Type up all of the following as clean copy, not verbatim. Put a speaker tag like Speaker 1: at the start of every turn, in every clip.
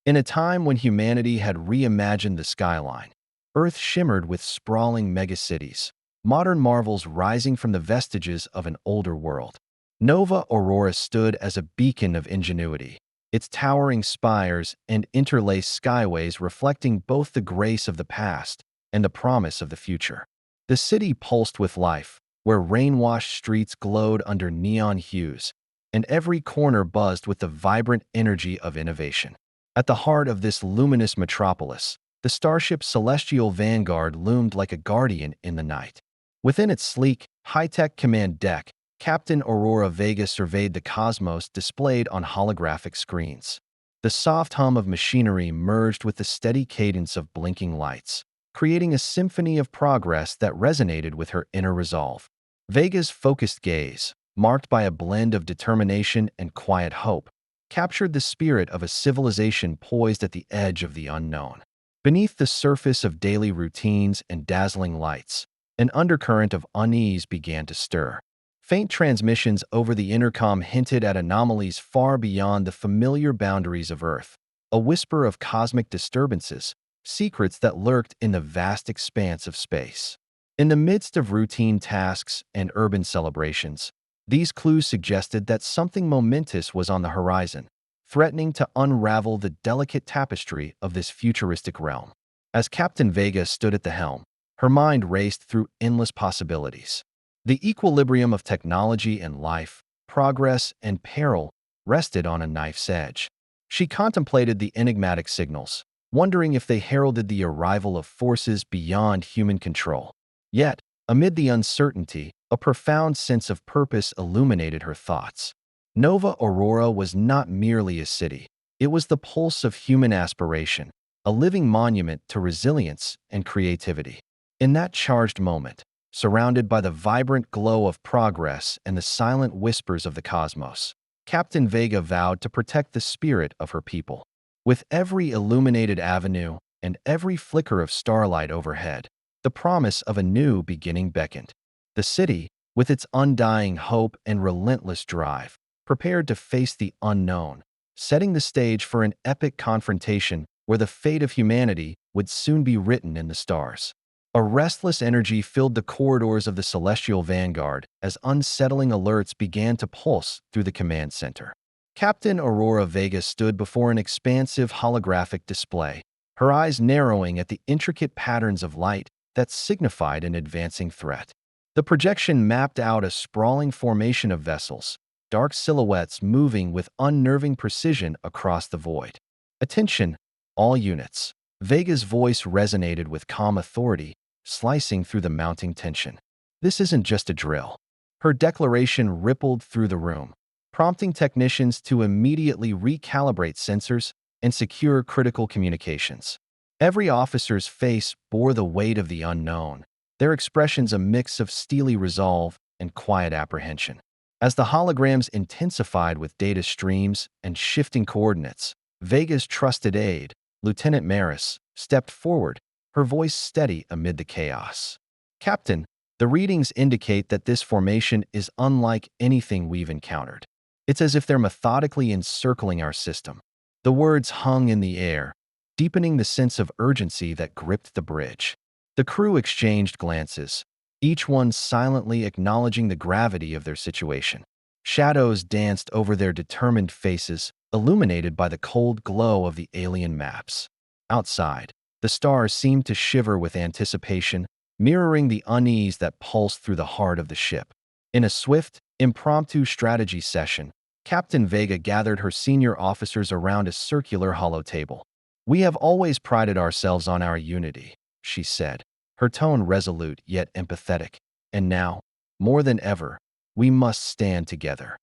Speaker 1: In a time when humanity had reimagined the skyline, Earth shimmered with sprawling megacities, modern marvels rising from the vestiges of an older world. Nova Aurora stood as a beacon of ingenuity, its towering spires and interlaced skyways reflecting both the grace of the past and the promise of the future. The city pulsed with life, where rain-washed streets glowed under neon hues, and every corner buzzed with the vibrant energy of innovation. At the heart of this luminous metropolis, the starship Celestial Vanguard loomed like a guardian in the night. Within its sleek, high-tech command deck, Captain Aurora Vega surveyed the cosmos displayed on holographic screens. The soft hum of machinery merged with the steady cadence of blinking lights, creating a symphony of progress that resonated with her inner resolve. Vega's focused gaze, marked by a blend of determination and quiet hope, captured the spirit of a civilization poised at the edge of the unknown. Beneath the surface of daily routines and dazzling lights, an undercurrent of unease began to stir. Faint transmissions over the intercom hinted at anomalies far beyond the familiar boundaries of Earth, a whisper of cosmic disturbances, secrets that lurked in the vast expanse of space. In the midst of routine tasks and urban celebrations, these clues suggested that something momentous was on the horizon, threatening to unravel the delicate tapestry of this futuristic realm. As Captain Vega stood at the helm, her mind raced through endless possibilities. The equilibrium of technology and life, progress and peril, rested on a knife's edge. She contemplated the enigmatic signals, wondering if they heralded the arrival of forces beyond human control. Yet, amid the uncertainty, a profound sense of purpose illuminated her thoughts. Nova Aurora was not merely a city. It was the pulse of human aspiration, a living monument to resilience and creativity. In that charged moment, surrounded by the vibrant glow of progress and the silent whispers of the cosmos, Captain Vega vowed to protect the spirit of her people. With every illuminated avenue and every flicker of starlight overhead, the promise of a new beginning beckoned. The city, with its undying hope and relentless drive, prepared to face the unknown, setting the stage for an epic confrontation where the fate of humanity would soon be written in the stars. A restless energy filled the corridors of the Celestial Vanguard as unsettling alerts began to pulse through the command center. Captain Aurora Vega stood before an expansive holographic display, her eyes narrowing at the intricate patterns of light that signified an advancing threat. The projection mapped out a sprawling formation of vessels, dark silhouettes moving with unnerving precision across the void. "Attention, all units." Vega's voice resonated with calm authority, slicing through the mounting tension. "This isn't just a drill." Her declaration rippled through the room, prompting technicians to immediately recalibrate sensors and secure critical communications. Every officer's face bore the weight of the unknown, their expressions a mix of steely resolve and quiet apprehension. As the holograms intensified with data streams and shifting coordinates, Vega's trusted aide, Lieutenant Maris, stepped forward, her voice steady amid the chaos. "Captain, the readings indicate that this formation is unlike anything we've encountered. It's as if they're methodically encircling our system." The words hung in the air, deepening the sense of urgency that gripped the bridge. The crew exchanged glances, each one silently acknowledging the gravity of their situation. Shadows danced over their determined faces, illuminated by the cold glow of the alien maps. Outside, the stars seemed to shiver with anticipation, mirroring the unease that pulsed through the heart of the ship. In a swift, impromptu strategy session, Captain Vega gathered her senior officers around a circular hollow table. "We have always prided ourselves on our unity," she said, her tone resolute yet empathetic. "And now, more than ever, we must stand together."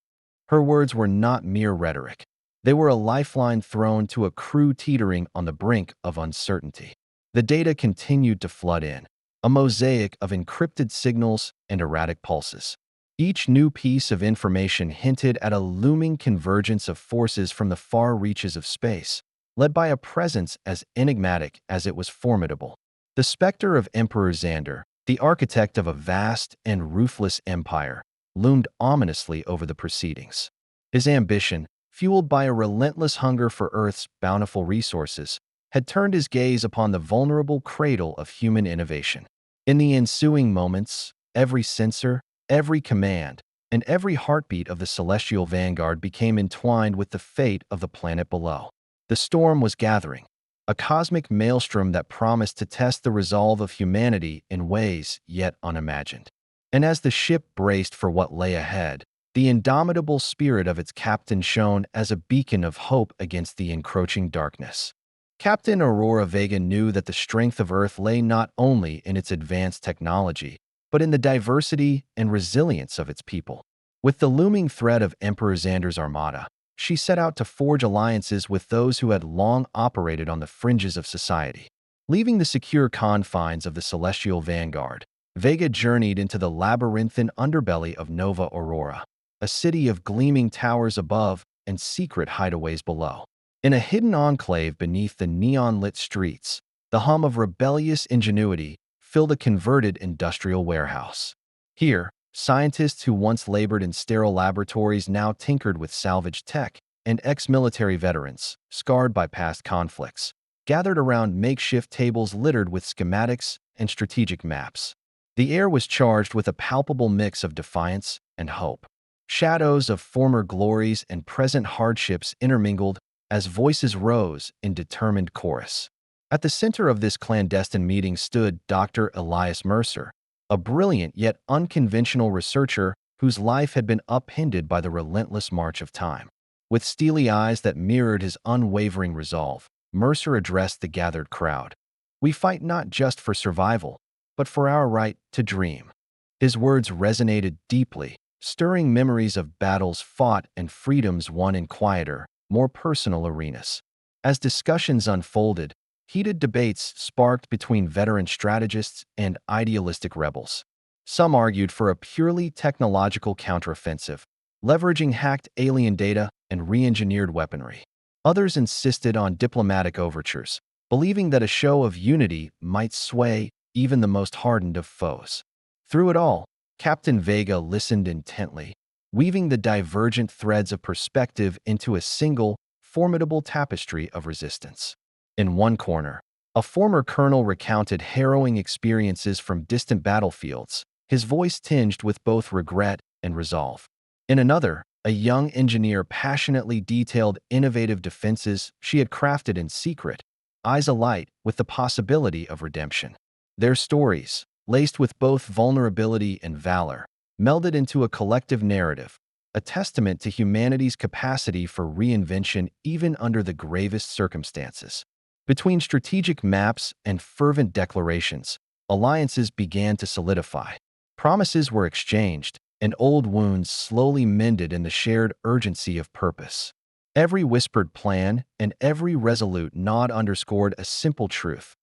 Speaker 1: Her words were not mere rhetoric. They were a lifeline thrown to a crew teetering on the brink of uncertainty. The data continued to flood in, a mosaic of encrypted signals and erratic pulses. Each new piece of information hinted at a looming convergence of forces from the far reaches of space, led by a presence as enigmatic as it was formidable. The specter of Emperor Xander, the architect of a vast and ruthless empire, loomed ominously over the proceedings. His ambition, fueled by a relentless hunger for Earth's bountiful resources, had turned his gaze upon the vulnerable cradle of human innovation. In the ensuing moments, every sensor, every command, and every heartbeat of the celestial vanguard became entwined with the fate of the planet below. The storm was gathering, a cosmic maelstrom that promised to test the resolve of humanity in ways yet unimagined. And as the ship braced for what lay ahead, the indomitable spirit of its captain shone as a beacon of hope against the encroaching darkness. Captain Aurora Vega knew that the strength of Earth lay not only in its advanced technology, but in the diversity and resilience of its people. With the looming threat of Emperor Xander's armada, she set out to forge alliances with those who had long operated on the fringes of society. Leaving the secure confines of the celestial vanguard, Vega journeyed into the labyrinthine underbelly of Nova Aurora, a city of gleaming towers above and secret hideaways below. In a hidden enclave beneath the neon-lit streets, the hum of rebellious ingenuity filled a converted industrial warehouse. Here, scientists who once labored in sterile laboratories now tinkered with salvaged tech, and ex-military veterans, scarred by past conflicts, gathered around makeshift tables littered with schematics and strategic maps. The air was charged with a palpable mix of defiance and hope. Shadows of former glories and present hardships intermingled as voices rose in determined chorus. At the center of this clandestine meeting stood Dr. Elias Mercer, a brilliant yet unconventional researcher whose life had been upended by the relentless march of time. With steely eyes that mirrored his unwavering resolve, Mercer addressed the gathered crowd. "We fight not just for survival, but for our right to dream." His words resonated deeply, stirring memories of battles fought and freedoms won in quieter, more personal arenas. As discussions unfolded, heated debates sparked between veteran strategists and idealistic rebels. Some argued for a purely technological counteroffensive, leveraging hacked alien data and re-engineered weaponry. Others insisted on diplomatic overtures, believing that a show of unity might sway even the most hardened of foes. Through it all, Captain Vega listened intently, weaving the divergent threads of perspective into a single, formidable tapestry of resistance. In one corner, a former colonel recounted harrowing experiences from distant battlefields, his voice tinged with both regret and resolve. In another, a young engineer passionately detailed innovative defenses she had crafted in secret, eyes alight with the possibility of redemption. Their stories, laced with both vulnerability and valor, melded into a collective narrative, a testament to humanity's capacity for reinvention even under the gravest circumstances. Between strategic maps and fervent declarations, alliances began to solidify. Promises were exchanged, and old wounds slowly mended in the shared urgency of purpose. Every whispered plan and every resolute nod underscored a simple truth.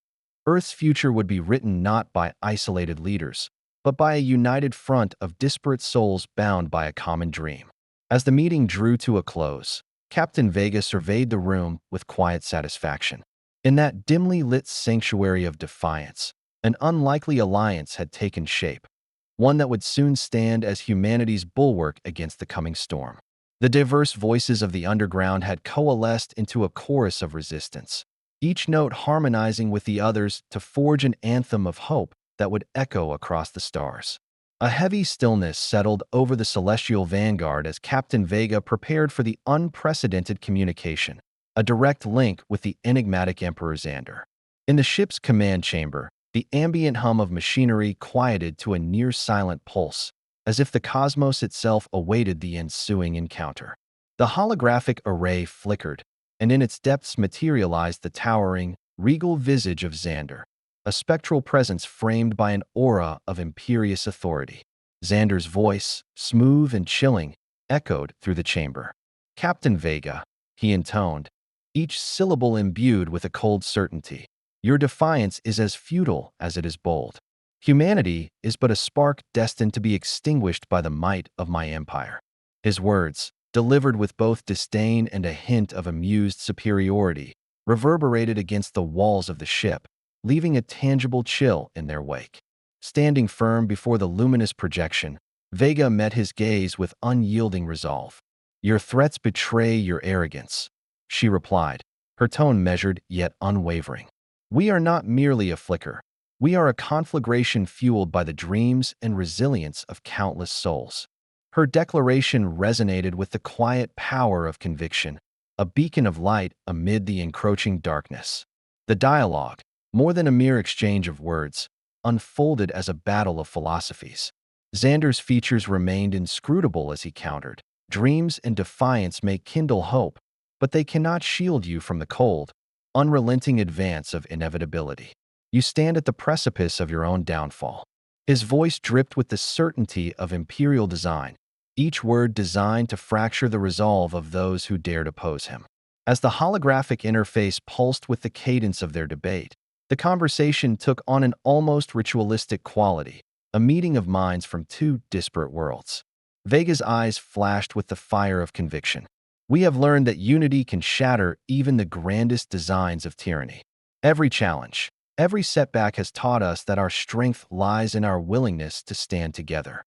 Speaker 1: Earth's future would be written not by isolated leaders, but by a united front of disparate souls bound by a common dream. As the meeting drew to a close, Captain Vega surveyed the room with quiet satisfaction. In that dimly lit sanctuary of defiance, an unlikely alliance had taken shape, one that would soon stand as humanity's bulwark against the coming storm. The diverse voices of the underground had coalesced into a chorus of resistance, each note harmonizing with the others to forge an anthem of hope that would echo across the stars. A heavy stillness settled over the celestial vanguard as Captain Vega prepared for the unprecedented communication, a direct link with the enigmatic Emperor Xander. In the ship's command chamber, the ambient hum of machinery quieted to a near-silent pulse, as if the cosmos itself awaited the ensuing encounter. The holographic array flickered, and in its depths materialized the towering, regal visage of Xander, a spectral presence framed by an aura of imperious authority. Xander's voice, smooth and chilling, echoed through the chamber. "Captain Vega," he intoned, each syllable imbued with a cold certainty. "Your defiance is as futile as it is bold. Humanity is but a spark destined to be extinguished by the might of my empire." His words, delivered with both disdain and a hint of amused superiority, reverberated against the walls of the ship, leaving a tangible chill in their wake. Standing firm before the luminous projection, Vega met his gaze with unyielding resolve. Your threats betray your arrogance, she replied, her tone measured yet unwavering. We are not merely a flicker. We are a conflagration fueled by the dreams and resilience of countless souls. Her declaration resonated with the quiet power of conviction, a beacon of light amid the encroaching darkness. The dialogue, more than a mere exchange of words, unfolded as a battle of philosophies. Xander's features remained inscrutable as he countered. Dreams and defiance may kindle hope, but they cannot shield you from the cold, unrelenting advance of inevitability. You stand at the precipice of your own downfall. His voice dripped with the certainty of imperial design, each word designed to fracture the resolve of those who dared oppose him. As the holographic interface pulsed with the cadence of their debate, the conversation took on an almost ritualistic quality, a meeting of minds from two disparate worlds. Vega's eyes flashed with the fire of conviction. We have learned that unity can shatter even the grandest designs of tyranny. Every challenge, every setback has taught us that our strength lies in our willingness to stand together.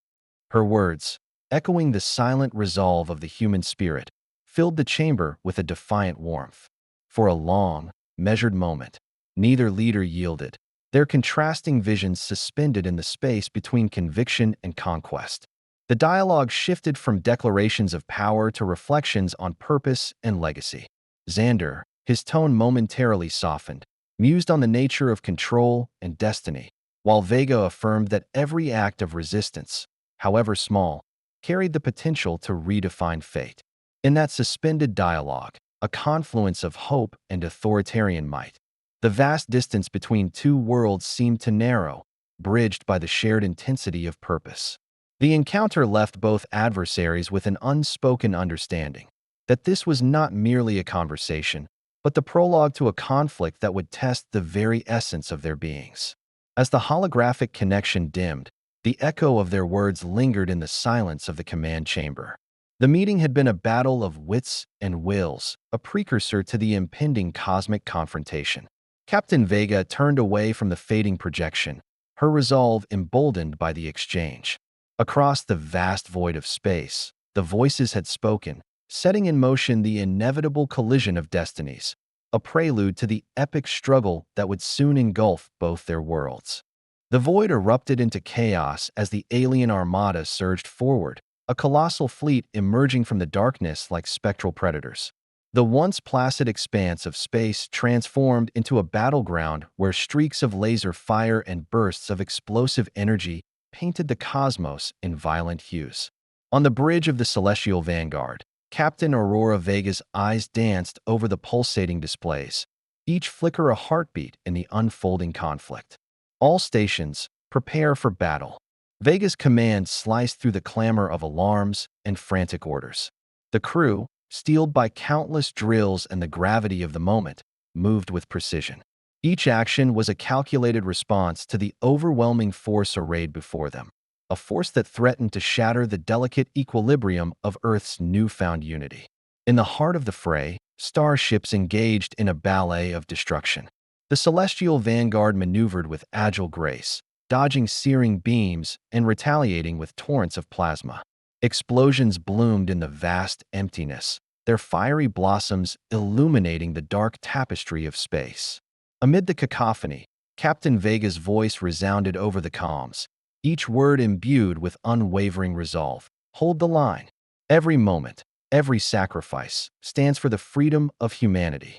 Speaker 1: Her words, echoing the silent resolve of the human spirit, filled the chamber with a defiant warmth. For a long, measured moment, neither leader yielded, their contrasting visions suspended in the space between conviction and conquest. The dialogue shifted from declarations of power to reflections on purpose and legacy. Xander, his tone momentarily softened, mused on the nature of control and destiny, while Vega affirmed that every act of resistance, however small, carried the potential to redefine fate. In that suspended dialogue, a confluence of hope and authoritarian might, the vast distance between two worlds seemed to narrow, bridged by the shared intensity of purpose. The encounter left both adversaries with an unspoken understanding that this was not merely a conversation, but the prologue to a conflict that would test the very essence of their beings. As the holographic connection dimmed, the echo of their words lingered in the silence of the command chamber. The meeting had been a battle of wits and wills, a precursor to the impending cosmic confrontation. Captain Vega turned away from the fading projection, her resolve emboldened by the exchange. Across the vast void of space, the voices had spoken, setting in motion the inevitable collision of destinies, a prelude to the epic struggle that would soon engulf both their worlds. The void erupted into chaos as the alien armada surged forward, a colossal fleet emerging from the darkness like spectral predators. The once placid expanse of space transformed into a battleground where streaks of laser fire and bursts of explosive energy painted the cosmos in violent hues. On the bridge of the Celestial Vanguard, Captain Aurora Vega's eyes danced over the pulsating displays, each flicker a heartbeat in the unfolding conflict. All stations, prepare for battle. Vega's command sliced through the clamor of alarms and frantic orders. The crew, steeled by countless drills and the gravity of the moment, moved with precision. Each action was a calculated response to the overwhelming force arrayed before them, a force that threatened to shatter the delicate equilibrium of Earth's newfound unity. In the heart of the fray, starships engaged in a ballet of destruction. The Celestial Vanguard maneuvered with agile grace, dodging searing beams and retaliating with torrents of plasma. Explosions bloomed in the vast emptiness, their fiery blossoms illuminating the dark tapestry of space. Amid the cacophony, Captain Vega's voice resounded over the comms, each word imbued with unwavering resolve. Hold the line. Every moment, every sacrifice, stands for the freedom of humanity.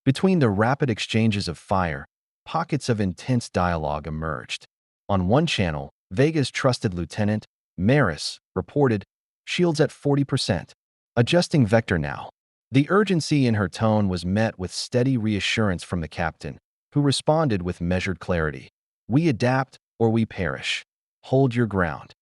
Speaker 1: Between the rapid exchanges of fire, pockets of intense dialogue emerged. On one channel, Vega's trusted lieutenant, Maris, reported, "Shields at 40%. Adjusting vector now." The urgency in her tone was met with steady reassurance from the captain, who responded with measured clarity. "We adapt or we perish. Hold your ground."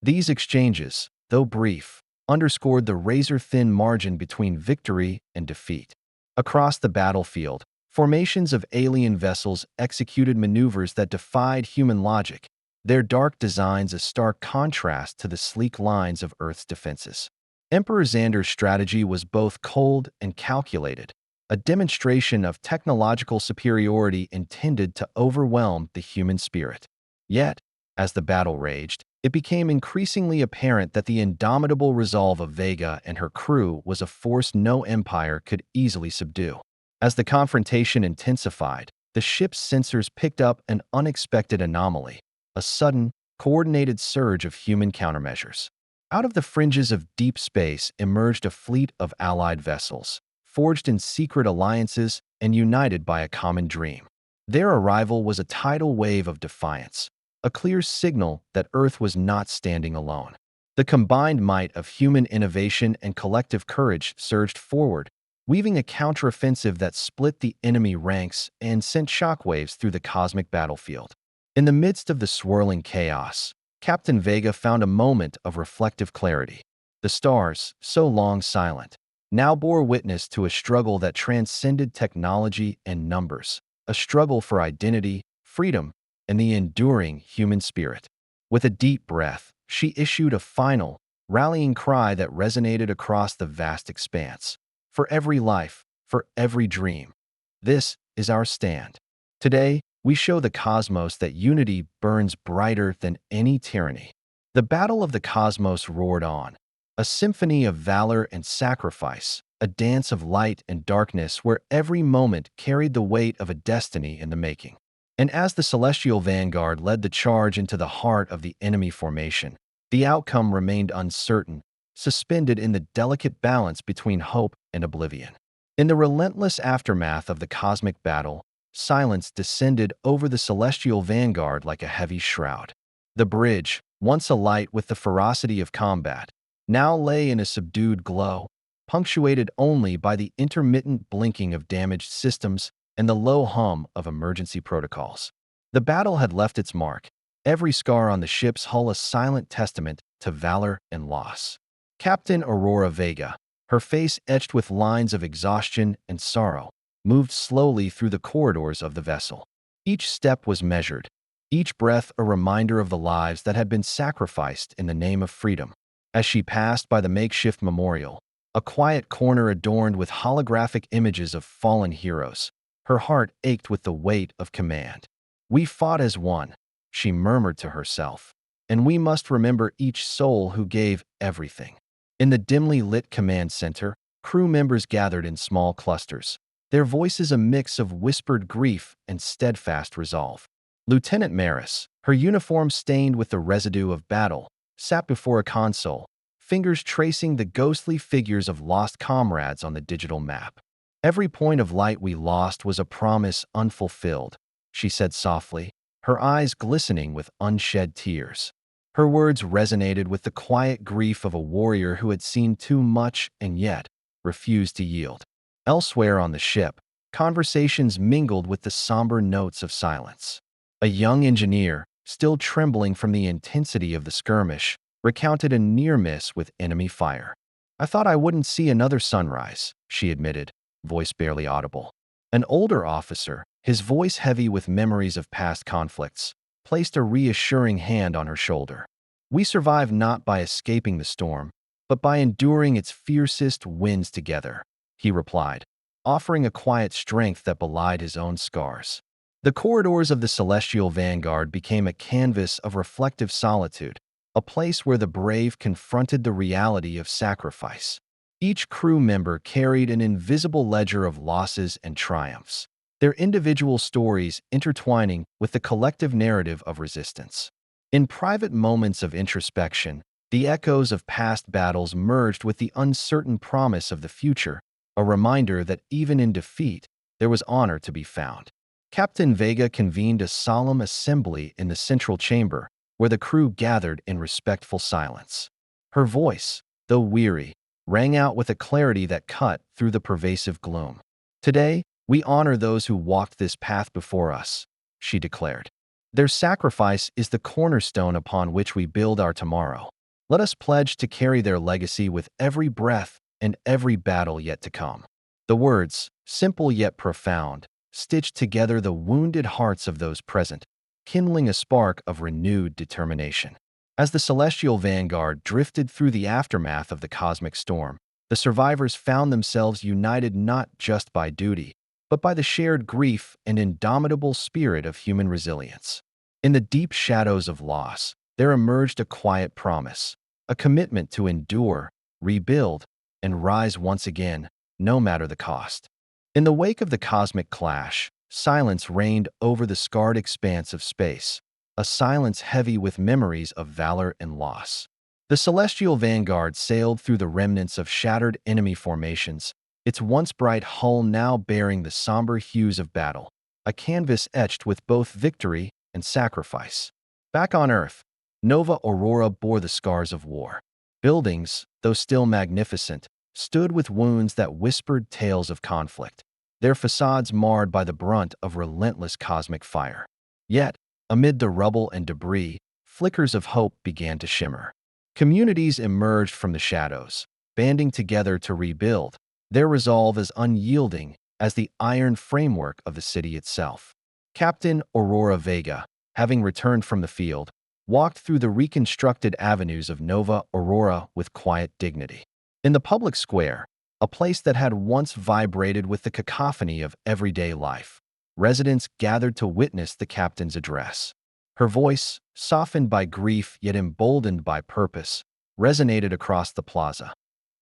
Speaker 1: These exchanges, though brief, underscored the razor-thin margin between victory and defeat. Across the battlefield, formations of alien vessels executed maneuvers that defied human logic, their dark designs a stark contrast to the sleek lines of Earth's defenses. Emperor Xander's strategy was both cold and calculated, a demonstration of technological superiority intended to overwhelm the human spirit. Yet, as the battle raged, It became increasingly apparent that the indomitable resolve of Vega and her crew was a force no empire could easily subdue. As the confrontation intensified, the ship's sensors picked up an unexpected anomaly, a sudden, coordinated surge of human countermeasures. Out of the fringes of deep space emerged a fleet of allied vessels, forged in secret alliances and united by a common dream. Their arrival was a tidal wave of defiance, a clear signal that Earth was not standing alone. The combined might of human innovation and collective courage surged forward, weaving a counteroffensive that split the enemy ranks and sent shockwaves through the cosmic battlefield. In the midst of the swirling chaos, Captain Vega found a moment of reflective clarity. The stars, so long silent, now bore witness to a struggle that transcended technology and numbers, a struggle for identity, freedom, and the enduring human spirit. With a deep breath, she issued a final, rallying cry that resonated across the vast expanse. For every life, for every dream. This is our stand. Today, we show the cosmos that unity burns brighter than any tyranny. The battle of the cosmos roared on, a symphony of valor and sacrifice, a dance of light and darkness where every moment carried the weight of a destiny in the making. And as the celestial vanguard led the charge into the heart of the enemy formation, the outcome remained uncertain, suspended in the delicate balance between hope and oblivion. In the relentless aftermath of the cosmic battle, silence descended over the celestial vanguard like a heavy shroud. The bridge, once alight with the ferocity of combat, now lay in a subdued glow, punctuated only by the intermittent blinking of damaged systems and the low hum of emergency protocols. The battle had left its mark, every scar on the ship's hull a silent testament to valor and loss. Captain Aurora Vega, her face etched with lines of exhaustion and sorrow, moved slowly through the corridors of the vessel. Each step was measured, each breath a reminder of the lives that had been sacrificed in the name of freedom. As she passed by the makeshift memorial, a quiet corner adorned with holographic images of fallen heroes, her heart ached with the weight of command. "We fought as one," she murmured to herself, "and we must remember each soul who gave everything." In the dimly lit command center, crew members gathered in small clusters, their voices a mix of whispered grief and steadfast resolve. Lieutenant Maris, her uniform stained with the residue of battle, sat before a console, fingers tracing the ghostly figures of lost comrades on the digital map. "Every point of light we lost was a promise unfulfilled," she said softly, her eyes glistening with unshed tears. Her words resonated with the quiet grief of a warrior who had seen too much and yet refused to yield. Elsewhere on the ship, conversations mingled with the somber notes of silence. A young engineer, still trembling from the intensity of the skirmish, recounted a near miss with enemy fire. "I thought I wouldn't see another sunrise," she admitted, voice barely audible. An older officer, his voice heavy with memories of past conflicts, placed a reassuring hand on her shoulder. "We survived not by escaping the storm, but by enduring its fiercest winds together," he replied, offering a quiet strength that belied his own scars. The corridors of the celestial vanguard became a canvas of reflective solitude, a place where the brave confronted the reality of sacrifice. Each crew member carried an invisible ledger of losses and triumphs, their individual stories intertwining with the collective narrative of resistance. In private moments of introspection, the echoes of past battles merged with the uncertain promise of the future, a reminder that even in defeat, there was honor to be found. Captain Vega convened a solemn assembly in the central chamber, where the crew gathered in respectful silence. Her voice, though weary, rang out with a clarity that cut through the pervasive gloom. "Today, we honor those who walked this path before us," she declared. "Their sacrifice is the cornerstone upon which we build our tomorrow. Let us pledge to carry their legacy with every breath and every battle yet to come." The words, simple yet profound, stitched together the wounded hearts of those present, kindling a spark of renewed determination. As the celestial vanguard drifted through the aftermath of the cosmic storm, the survivors found themselves united not just by duty, but by the shared grief and indomitable spirit of human resilience. In the deep shadows of loss, there emerged a quiet promise, a commitment to endure, rebuild, and rise once again, no matter the cost. In the wake of the cosmic clash, silence reigned over the scarred expanse of space, a silence heavy with memories of valor and loss. The celestial vanguard sailed through the remnants of shattered enemy formations, its once bright hull now bearing the somber hues of battle, a canvas etched with both victory and sacrifice. Back on Earth, Nova Aurora bore the scars of war. Buildings, though still magnificent, stood with wounds that whispered tales of conflict, their facades marred by the brunt of relentless cosmic fire. Yet, amid the rubble and debris, flickers of hope began to shimmer. Communities emerged from the shadows, banding together to rebuild, their resolve as unyielding as the iron framework of the city itself. Captain Aurora Vega, having returned from the field, walked through the reconstructed avenues of Nova Aurora with quiet dignity. In the public square, a place that had once vibrated with the cacophony of everyday life, residents gathered to witness the captain's address. Her voice, softened by grief yet emboldened by purpose, resonated across the plaza.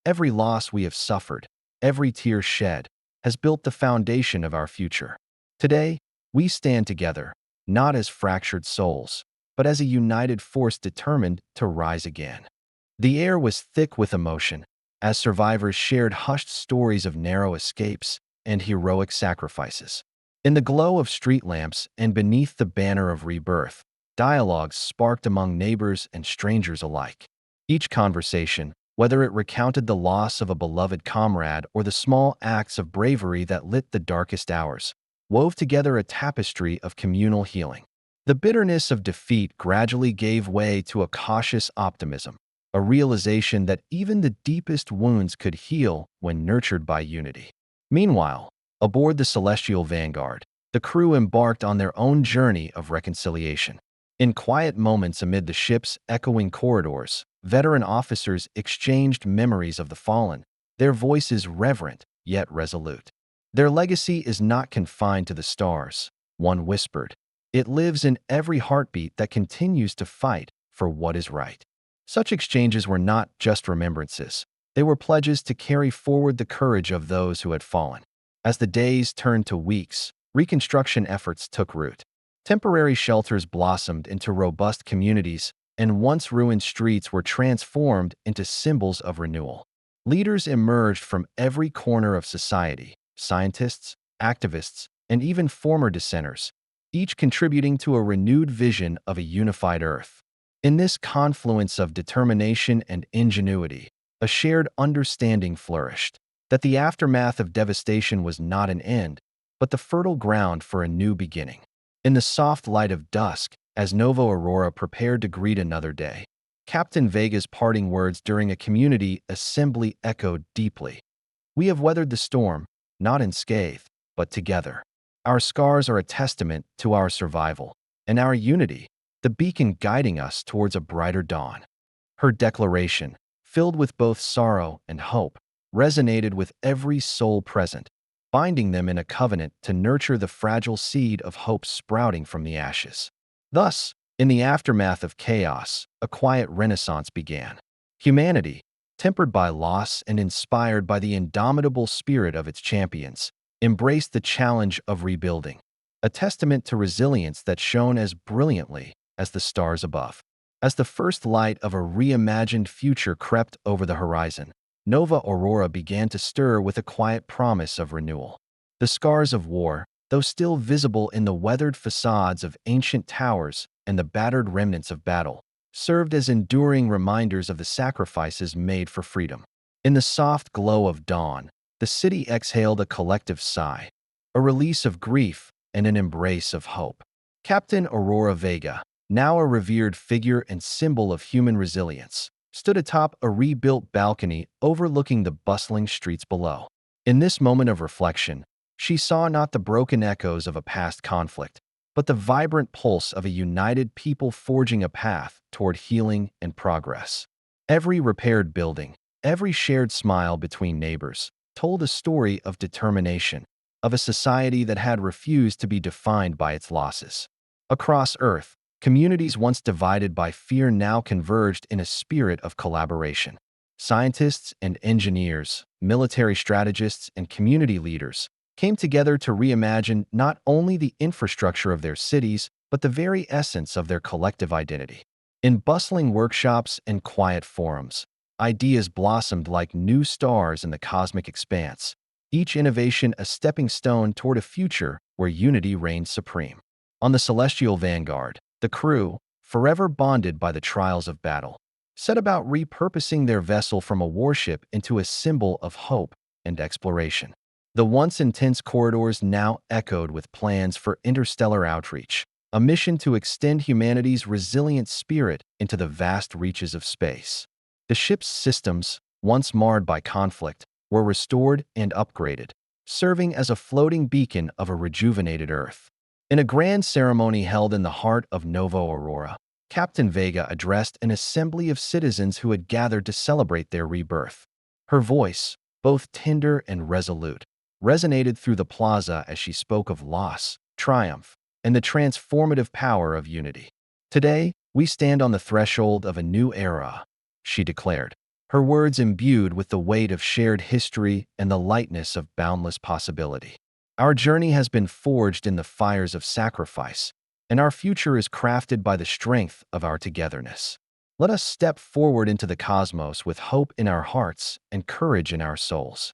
Speaker 1: Every loss we have suffered, every tear shed, has built the foundation of our future. Today, we stand together, not as fractured souls, but as a united force determined to rise again. The air was thick with emotion, as survivors shared hushed stories of narrow escapes and heroic sacrifices. In the glow of street lamps and beneath the banner of rebirth, dialogues sparked among neighbors and strangers alike. Each conversation, whether it recounted the loss of a beloved comrade or the small acts of bravery that lit the darkest hours, wove together a tapestry of communal healing. The bitterness of defeat gradually gave way to a cautious optimism, a realization that even the deepest wounds could heal when nurtured by unity. Meanwhile, aboard the Celestial Vanguard, the crew embarked on their own journey of reconciliation. In quiet moments amid the ship's echoing corridors, veteran officers exchanged memories of the fallen, their voices reverent yet resolute. Their legacy is not confined to the stars, one whispered. It lives in every heartbeat that continues to fight for what is right. Such exchanges were not just remembrances. They were pledges to carry forward the courage of those who had fallen. As the days turned to weeks, reconstruction efforts took root. Temporary shelters blossomed into robust communities, and once ruined streets were transformed into symbols of renewal. Leaders emerged from every corner of society, scientists, activists, and even former dissenters, each contributing to a renewed vision of a unified Earth. In this confluence of determination and ingenuity, a shared understanding flourished, that the aftermath of devastation was not an end, but the fertile ground for a new beginning. In the soft light of dusk, as Nova Aurora prepared to greet another day, Captain Vega's parting words during a community assembly echoed deeply. We have weathered the storm, not unscathed, but together. Our scars are a testament to our survival, and our unity, the beacon guiding us towards a brighter dawn. Her declaration, filled with both sorrow and hope, resonated with every soul present, binding them in a covenant to nurture the fragile seed of hope sprouting from the ashes. Thus, in the aftermath of chaos, a quiet renaissance began. Humanity, tempered by loss and inspired by the indomitable spirit of its champions, embraced the challenge of rebuilding, a testament to resilience that shone as brilliantly as the stars above. As the first light of a reimagined future crept over the horizon, Nova Aurora began to stir with a quiet promise of renewal. The scars of war, though still visible in the weathered facades of ancient towers and the battered remnants of battle, served as enduring reminders of the sacrifices made for freedom. In the soft glow of dawn, the city exhaled a collective sigh, a release of grief and an embrace of hope. Captain Aurora Vega, now a revered figure and symbol of human resilience, stood atop a rebuilt balcony overlooking the bustling streets below. In this moment of reflection, she saw not the broken echoes of a past conflict, but the vibrant pulse of a united people forging a path toward healing and progress. Every repaired building, every shared smile between neighbors, told a story of determination, of a society that had refused to be defined by its losses. Across Earth, Communities once divided by fear now converged in a spirit of collaboration. Scientists and engineers, military strategists and community leaders came together to reimagine not only the infrastructure of their cities, but the very essence of their collective identity. In bustling workshops and quiet forums, ideas blossomed like new stars in the cosmic expanse, each innovation a stepping stone toward a future where unity reigned supreme. On the celestial vanguard, the crew, forever bonded by the trials of battle, set about repurposing their vessel from a warship into a symbol of hope and exploration. The once intense corridors now echoed with plans for interstellar outreach, a mission to extend humanity's resilient spirit into the vast reaches of space. The ship's systems, once marred by conflict, were restored and upgraded, serving as a floating beacon of a rejuvenated Earth. In a grand ceremony held in the heart of Nova Aurora, Captain Vega addressed an assembly of citizens who had gathered to celebrate their rebirth. Her voice, both tender and resolute, resonated through the plaza as she spoke of loss, triumph, and the transformative power of unity. "Today, we stand on the threshold of a new era," she declared, her words imbued with the weight of shared history and the lightness of boundless possibility. "Our journey has been forged in the fires of sacrifice, and our future is crafted by the strength of our togetherness. Let us step forward into the cosmos with hope in our hearts and courage in our souls."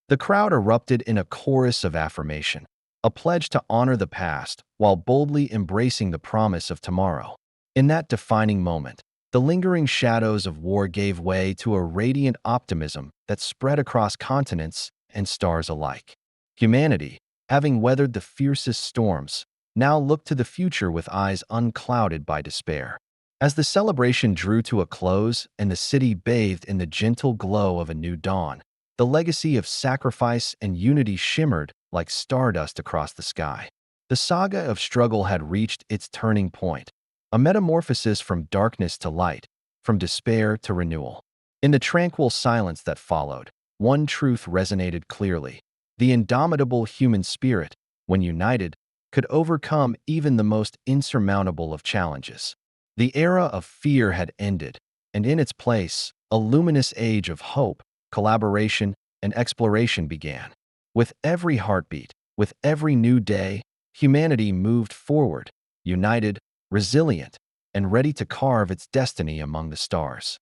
Speaker 1: The crowd erupted in a chorus of affirmation, a pledge to honor the past while boldly embracing the promise of tomorrow. In that defining moment, the lingering shadows of war gave way to a radiant optimism that spread across continents and stars alike. Humanity, having weathered the fiercest storms, now looked to the future with eyes unclouded by despair. As the celebration drew to a close and the city bathed in the gentle glow of a new dawn, the legacy of sacrifice and unity shimmered like stardust across the sky. The saga of struggle had reached its turning point, a metamorphosis from darkness to light, from despair to renewal. In the tranquil silence that followed, one truth resonated clearly: the indomitable human spirit, when united, could overcome even the most insurmountable of challenges. The era of fear had ended, and in its place, a luminous age of hope, collaboration, and exploration began. With every heartbeat, with every new day, humanity moved forward, united, resilient, and ready to carve its destiny among the stars.